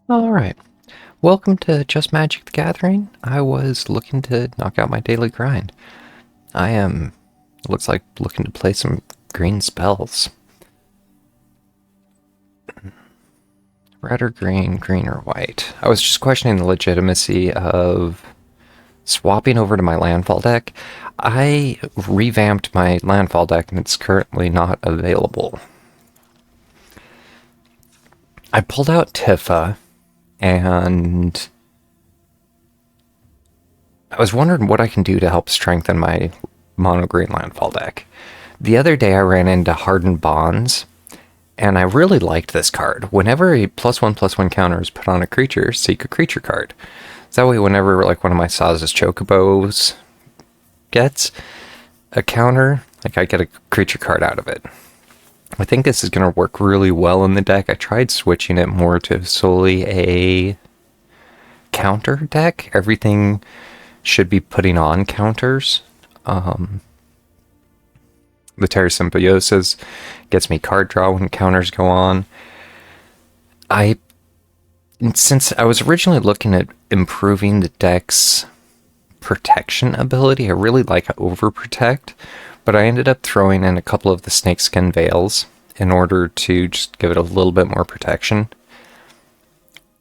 Alright, welcome to Just Magic the Gathering. I was looking to knock out my daily grind. I am, it looks like, looking to play some green spells. Red or green, green or white. I was just questioning the legitimacy of swapping over to my landfall deck. I revamped my landfall deck and it's currently not available. I pulled out Tifa and I was wondering what I can do to help strengthen my mono green landfall deck. The other day I ran into Hardened Bonds, and I really liked this card. Whenever a +1/+1 counter is put on a creature, seek a creature card. So that way, whenever like one of my Saz's Chocobos gets a counter, like I get a creature card out of it. I think this is going to work really well in the deck. I tried switching it more to solely a counter deck. Everything should be putting on counters. The Terra Symbiosis gets me card draw when counters go on. Since I was originally looking at improving the deck's protection ability, I really like Overprotect, but I ended up throwing in a couple of the Snakeskin Veils in order to just give it a little bit more protection.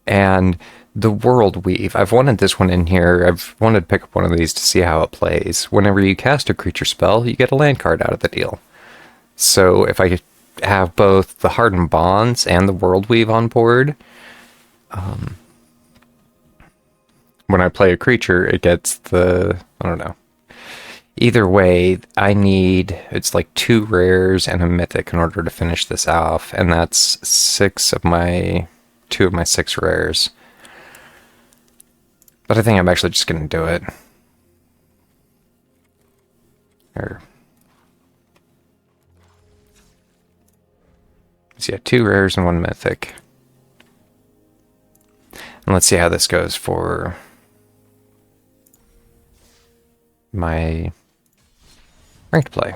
And the World Weave, I've wanted this one in here. I've wanted to pick up one of these to see how it plays. Whenever you cast a creature spell, you get a land card out of the deal. So if I have both the Hardened Bonds and the World Weave on board, when I play a creature, it gets the, I don't know. Either way, I need, it's like 2 rares and a mythic in order to finish this off, and that's 2 of my 6 rares. But I think I'm actually just going to do it. So yeah, 2 rares and 1 mythic. And let's see how this goes for my ranked play.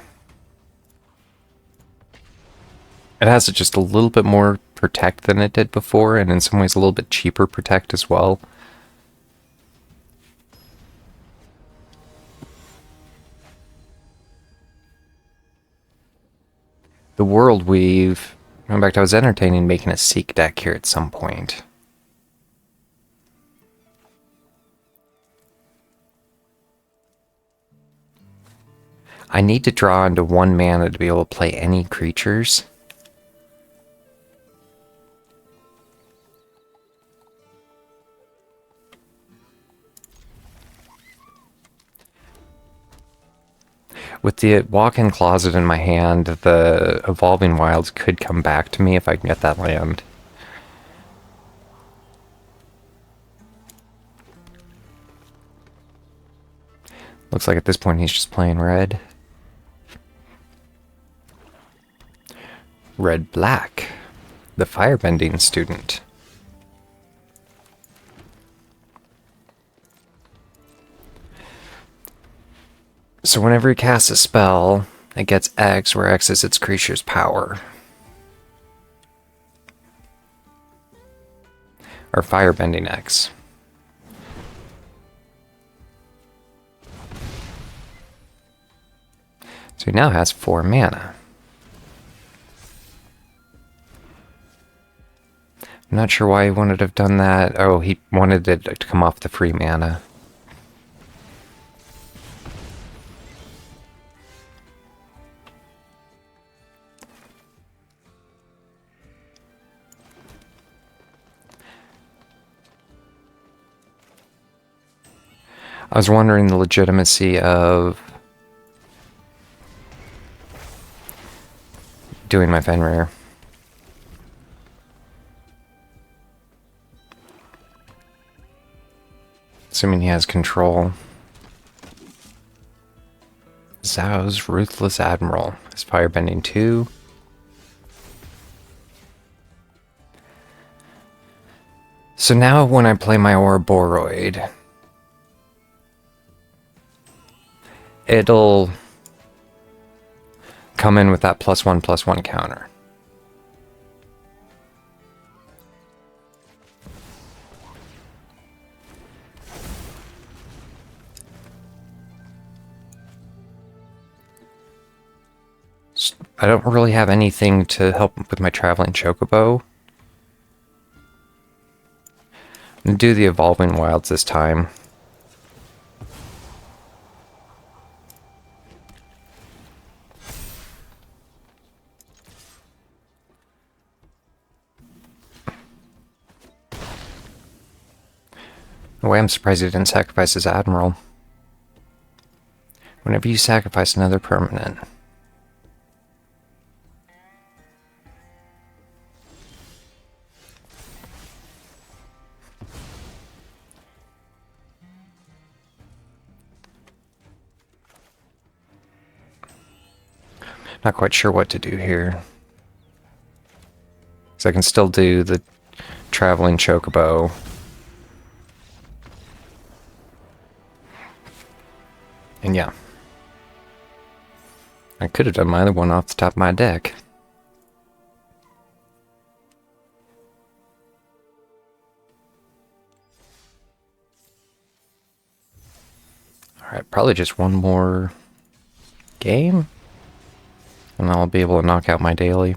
It has just a little bit more protect than it did before, and in some ways a little bit cheaper protect as well. The World Weave, in fact, I was entertaining making a Seek deck here at some point. I need to draw into 1 mana to be able to play any creatures. With the walk-in closet in my hand, the Evolving Wilds could come back to me if I can get that land. Looks like at this point he's just playing red. Red-black, the firebending student. So whenever he casts a spell, it gets X, where X is its creature's power. Or Firebending X. So he now has 4 mana. I'm not sure why he wanted to have done that. Oh, he wanted it to come off the free mana. I was wondering the legitimacy of doing my Fenrir. Assuming he has control. Zhao's Ruthless Admiral is firebending 2. So now when I play my Ouroboros, it'll come in with that +1/+1 counter. I don't really have anything to help with my traveling chocobo. I'm gonna do the evolving wilds this time. In a way, I'm surprised he didn't sacrifice his admiral. Whenever you sacrifice another permanent. Not quite sure what to do here. Because I can still do the traveling chocobo. And yeah. I could have done my other one off the top of my deck. Alright, probably just one more game. And I'll be able to knock out my daily.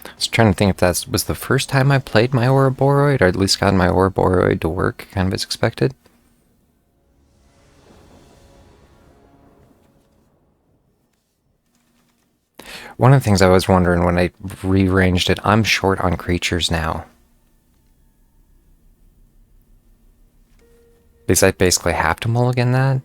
I was trying to think if that was the first time I played my Ouroboros, or at least got my Ouroboros to work kind of as expected. One of the things I was wondering when I rearranged it, I'm short on creatures now. Because I basically have to mulligan that.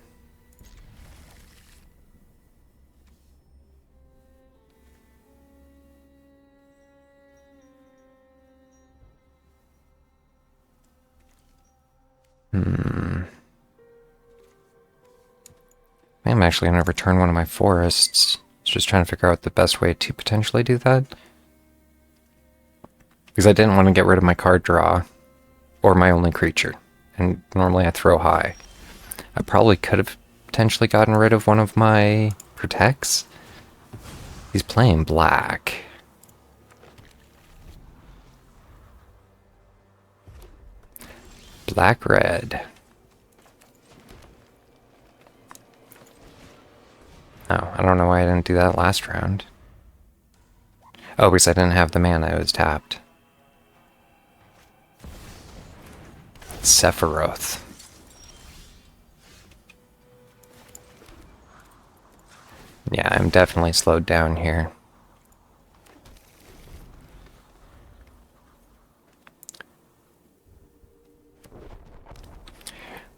I'm actually going to return one of my forests. Just trying to figure out the best way to potentially do that. Because I didn't want to get rid of my card draw. Or my only creature. And normally I throw high. I probably could have potentially gotten rid of one of my protects. He's playing black. Black-red. Oh, I don't know why I didn't do that last round. Oh, because I didn't have the mana, I was tapped. Sephiroth. Yeah, I'm definitely slowed down here.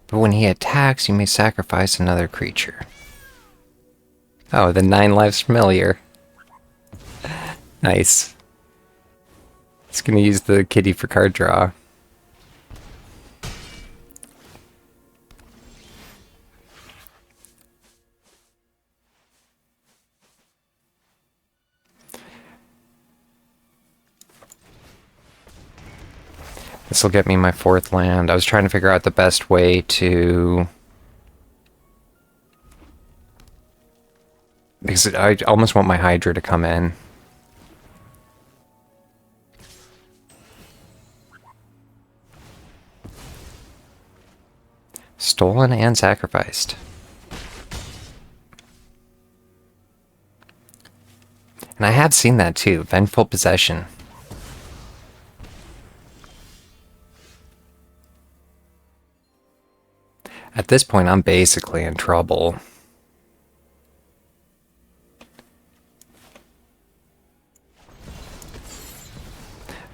But when he attacks, you may sacrifice another creature. Oh, the 9 lives familiar. Nice. It's gonna use the kitty for card draw. This will get me my 4th land. I was trying to figure out the best way to... Because I almost want my Hydra to come in. Stolen and sacrificed. And I have seen that too. Vengeful Possession. At this point, I'm basically in trouble.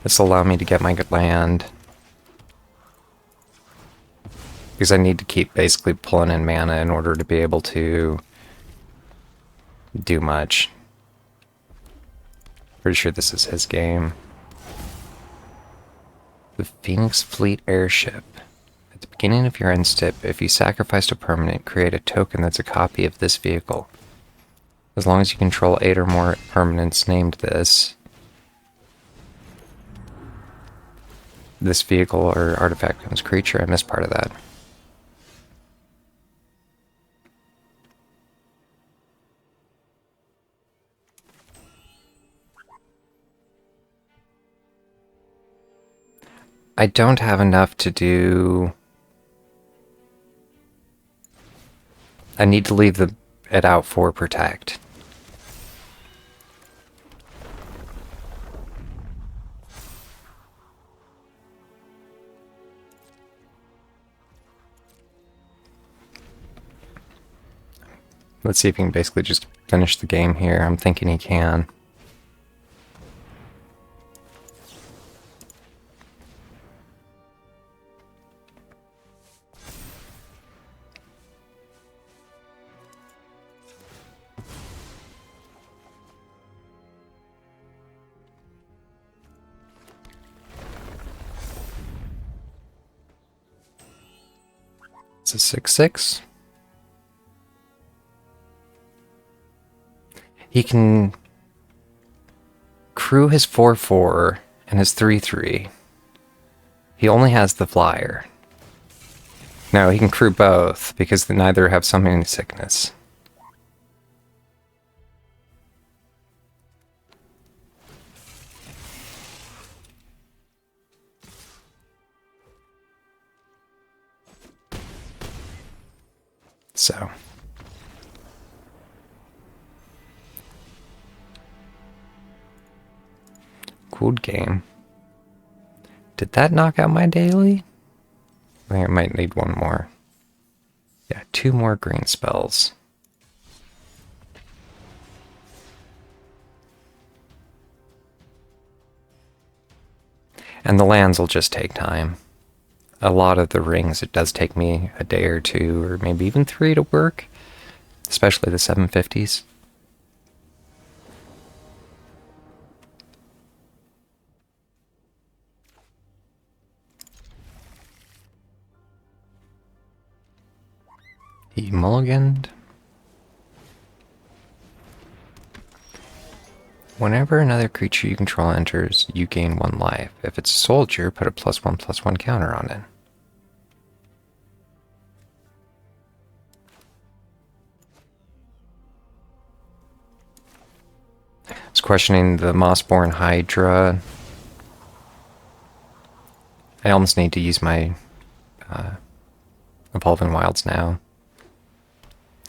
This will allow me to get my land. Because I need to keep basically pulling in mana in order to be able to do much. Pretty sure this is his game. The Phoenix Fleet Airship. At the beginning of your end step, if you sacrificed a permanent, create a token that's a copy of this vehicle. As long as you control 8 or more permanents named this vehicle or artifact becomes creature. I missed part of that. I don't have enough to do I need to leave it out for protect. Let's see if he can basically just finish the game here. I'm thinking he can. It's a 6/6. He can crew his 4/4 and his 3/3. He only has the flyer. No, he can crew both because neither have summoning sickness. So. Good game. Did that knock out my daily? I think I might need one more. Yeah, 2 more green spells. And the lands will just take time. A lot of the rings, it does take me a day or 2, or maybe even 3 to work. Especially the 750s. He mulliganed. Whenever another creature you control enters, you gain 1 life. If it's a soldier, put a +1/+1 counter on it. I was questioning the Mossborn Hydra. I almost need to use my Evolving Wilds now.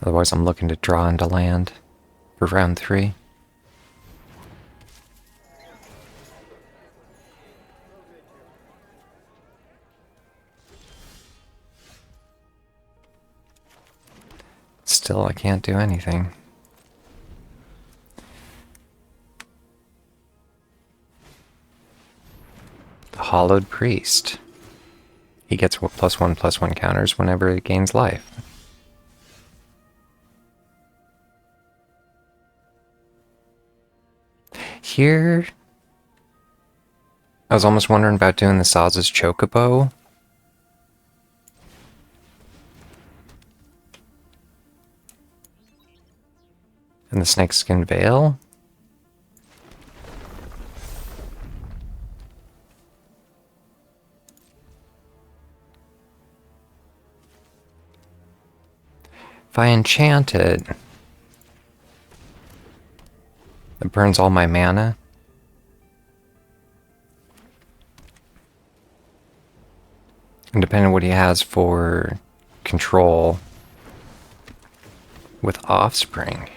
Otherwise I'm looking to draw into land for round 3. Still, I can't do anything. The Hollowed Priest. He gets +1/+1 counters whenever it gains life. Here, I was almost wondering about doing the Saz's Chocobo. And the Snakeskin Veil. If I enchant it, it burns all my mana. And depending on what he has for control with Offspring,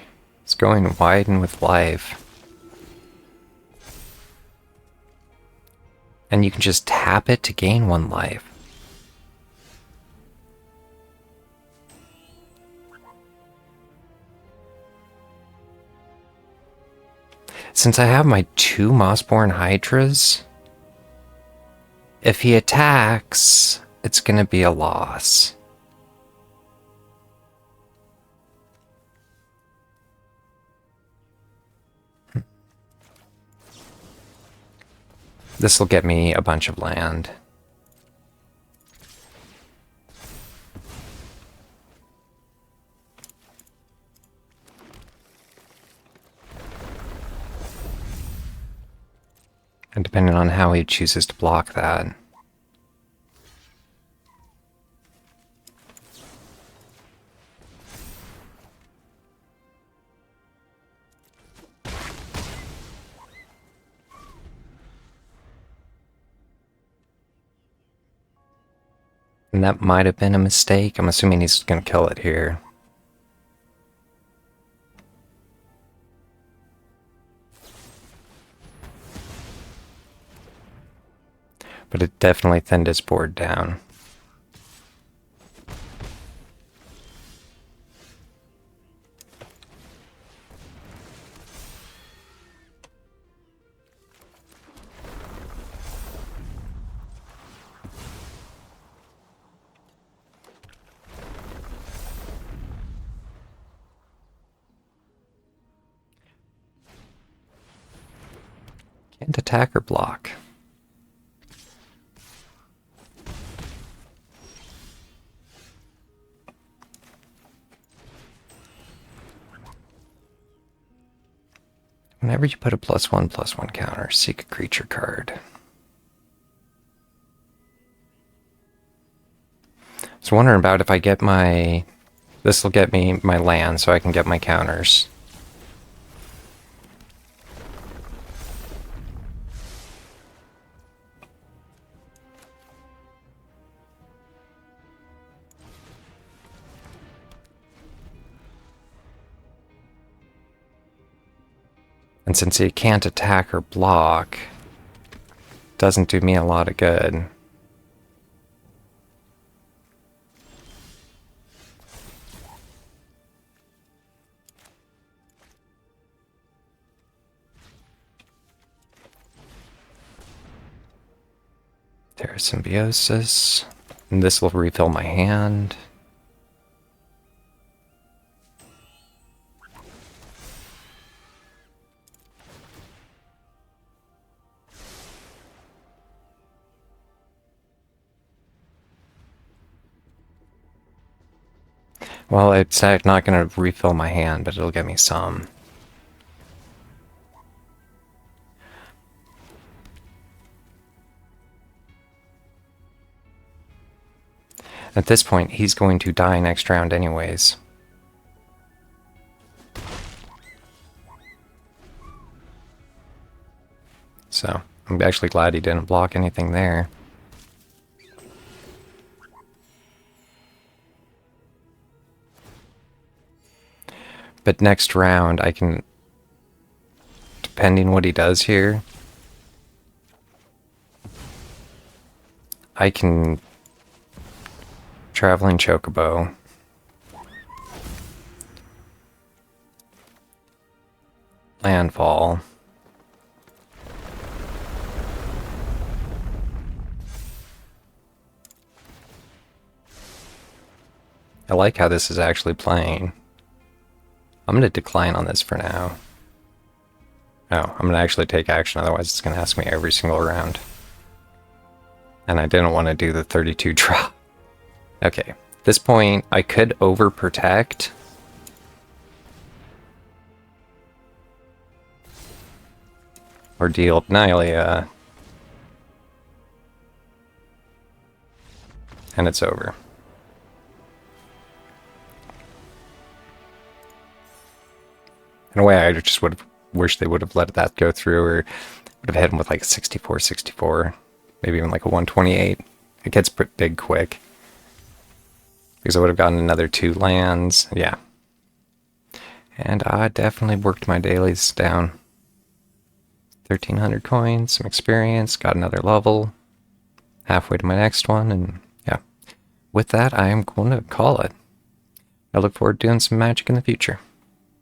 it's going Widen with life. And you can just tap it to gain 1 life. Since I have my 2 Mossborn Hydras, if he attacks, it's gonna be a loss. This will get me a bunch of land. And depending on how he chooses to block that. And that might have been a mistake. I'm assuming he's going to kill it here. But it definitely thinned his board down. Can't attack or block. Whenever you put a +1/+1 counter, seek a creature card. I was wondering about if I get my... This will get me my land so I can get my counters. And since he can't attack or block, doesn't do me a lot of good. Terra Symbiosis. And this will refill my hand. Well, it's not going to refill my hand, but it'll get me some. At this point, he's going to die next round anyways. So, I'm actually glad he didn't block anything there. But next round, I can, depending what he does here, I can Traveling Chocobo. Landfall. I like how this is actually playing. I'm going to decline on this for now. Oh, I'm going to actually take action, otherwise it's going to ask me every single round. And I didn't want to do the 32 drop. Okay, at this point, I could overprotect. Or deal Nylia. And it's over. In a way, I just would have wished they would have let that go through, or would have hit him with like a 64, 64, maybe even like a 128. It gets pretty big quick. Because I would have gotten another 2 lands, yeah. And I definitely worked my dailies down. 1,300 coins, some experience, got another level. Halfway to my next one, and yeah. With that, I am going to call it. I look forward to doing some magic in the future.